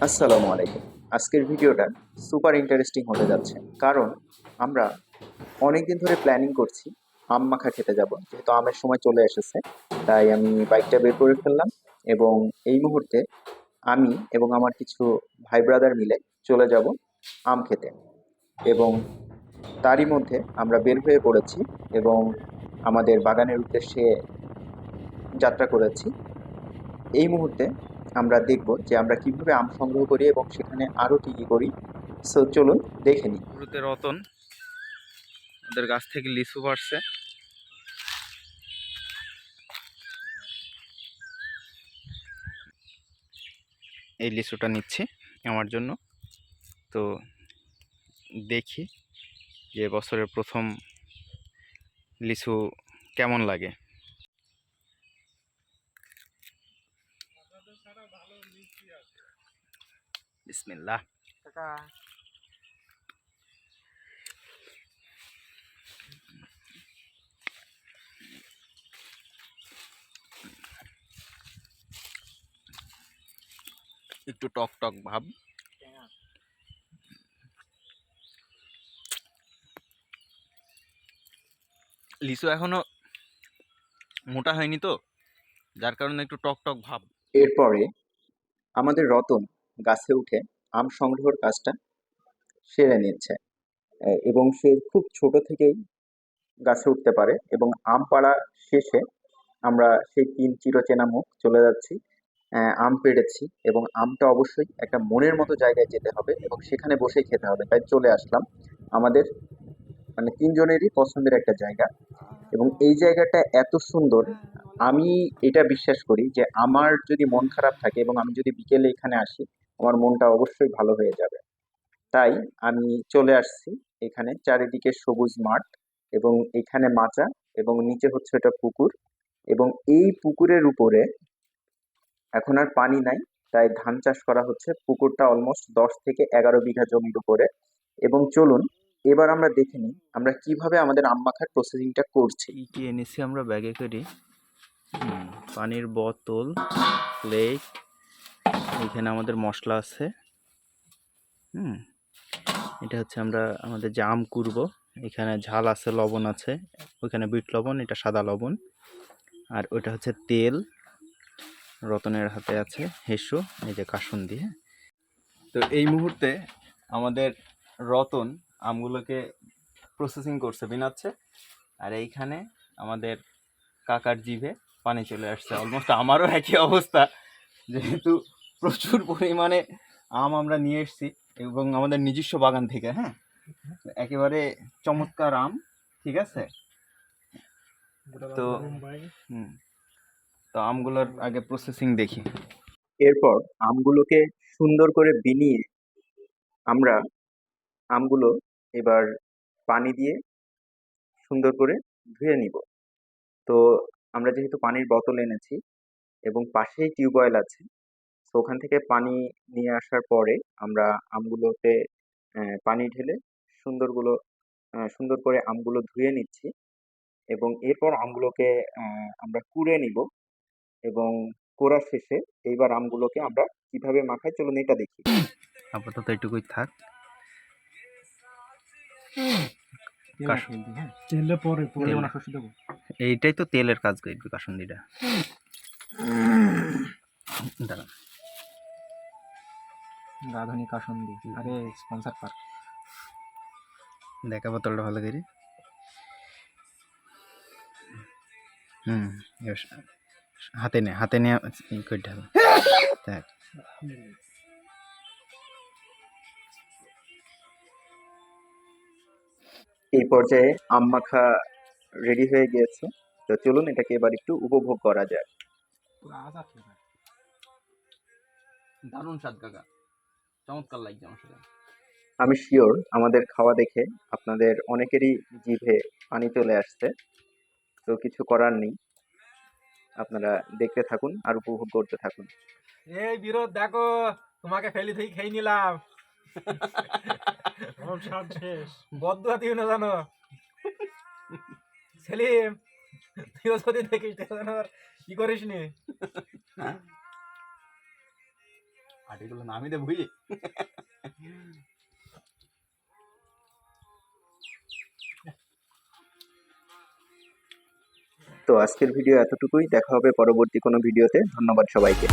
আসসালামু আলাইকুম। আজকের ভিডিওটা সুপার ইন্টারেস্টিং হতে যাচ্ছে। কারণ আমরা অনেকদিন ধরে প্ল্যানিং করছি আম মাখা খেতে যাব। যেহেতু আমের সময় চলে এসেছে, তাই আমি বাইকটা বের করে ফেললাম এবং এই মুহূর্তে আমি এবং আমার কিছু ভাই ব্রাদার মিলে চলে যাব আম খেতে। এবং তারই মধ্যে আমরা বের হয়ে পড়েছি এবং আমাদের বাগানের উদ্দেশ্যে যাত্রা করেছি। এই মুহূর্তে আমরা দেখব যে আমরা কিভাবে আম সংগ্রহ করি এবং সেখানে আরো কি কি করি। সো চলুন দেখে নিই। শুরুতে রতন ওদের গাছ থেকে লিচু পাড়ছে। এই লিচুটা নিচ্ছি আমার জন্য। তো দেখি যে বছরের প্রথম লিচু কেমন লাগে। বিসমিল্লাহ। একটু টক টক ভাব। লিচু এখনো মোটা হয়নি তো, যার কারণে একটু টক টক ভাব। এরপরে আমাদের রতন গাছে উঠে আম সংগ্রহের কাজটা সেরে নিচ্ছে। এবং সে খুব ছোট থেকেই গাছে উঠতে পারে এবং আম পাড়া শেষে আমরা সেই তিন চিরচেনা মুখ চলে যাচ্ছি। আম পেড়েছি এবং আমটা অবশ্যই একটা মনের মতো জায়গায় যেতে হবে এবং সেখানে বসেই খেতে হবে, তাই চলে আসলাম আমাদের মানে তিনজনেরই পছন্দের একটা জায়গা। এবং এই জায়গাটা এত সুন্দর, আমি এটা বিশ্বাস করি যে আমার যদি মন খারাপ থাকে এবং আমি যদি বিকেলে এখানে আসি, আমার মনটা অবশ্যই ভালো হয়ে যাবে। তাই আমি চলে আসছি এখানে। চারিদিকে সবুজ মাঠ এবং এখানে মাচা এবং নিচে হচ্ছে এটা পুকুর। এবং এই পুকুরের উপরে এখন আর পানি নাই, তাই ধান চাষ করা হচ্ছে। পুকুরটা অলমোস্ট 10 থেকে 11 বিঘা জমির উপরে। এবং চলুন এবার আমরা দেখে নিই আমরা কিভাবে আমাদের আম মাখার প্রসেসিংটা করছি। কি কি এনেছি আমরা ব্যাগে করি? পানির বোতল, প্লেট, এখানে আমাদের মশলা আছে। হুম এটা হচ্ছে আমরা আমাদের যে আম কুড়বো, এখানে ঝাল আছে, লবণ আছে, ওইখানে বিট লবণ, এটা সাদা লবণ। আর ওইটা হচ্ছে তেল, রতনের হাতে আছে হেসো, এই যে কাসুন দিয়ে। তো এই মুহূর্তে আমাদের রতন আমগুলোকে প্রসেসিং করছে, বিনাচ্ছে। আর এইখানে আমাদের কাকার জিভে পানি চলে আসছে। অলমোস্ট আমারও একই অবস্থা, যেহেতু প্রচুর পরিমাণে আম আমরা নিয়ে এসেছি এবং আমাদের নিজস্ব বাগান থেকে। হ্যাঁ, একেবারে চমৎকার আম। ঠিক আছে। তো হুম তো আমগুলোর আগে প্রসেসিং দেখি। এরপর আমগুলোকে সুন্দর করে বিনিয়ে আমরা আমগুলো এবার পানি দিয়ে সুন্দর করে ধুয়ে নিব। তো আমরা যেহেতু পানির বোতল এনেছি এবং পাশেই টিউবওয়েল আছে, তো ওখান থেকে পানি নিয়ে আসার পরে আমরা আমগুলোতে পানি ঢেলে সুন্দর করে আমগুলো ধুয়ে নিচ্ছি। এবং এরপর আমগুলোকে আমরা কুড়ে নিব এবং কোড়া শেষে এইবার আমগুলোকে আমরা কিভাবে মাখাই চলুন এটা দেখি। আপাতত এটুকুই থাক। এইটাই তো তেলের কাজ করবে কাসুন্দিটা। দাঁড়ান, রাধুনী কাসুন্দি। আরে স্পন্সর পার। দেখা বোতলটা ভালো করে। এবার হাতে নিয়ে ই করতে হবে। দেখ, এই পর্যায়ে আম মাখা রেডি হয়ে গিয়েছে। তো চলুন এটাকে এবার একটু উপভোগ করা যায়। দারুণ স্বাদ কাকা, চমৎকার লাগছে আমার সাথে। আমি শিওর আমাদের খাওয়া দেখে আপনাদের অনেকেরই জিভে পানি চলে আসছে। তো কিছু করার নেই, আপনারা দেখতে থাকুন আর উপভোগ করতে থাকুন। এই বিরোধ দেখো, তোমাকে ফেলি থেকে খেয়ে নিলাম। সব শেষ। বদুয়া দিও না জানো সেলিম, তুইও যদি দেখিস কি করিস নি। আটিগুলো নামি দে বুঝি। তো আজকের ভিডিও এতটুকুই, দেখা হবে পরবর্তী কোনো ভিডিওতে। ধন্যবাদ সবাইকে।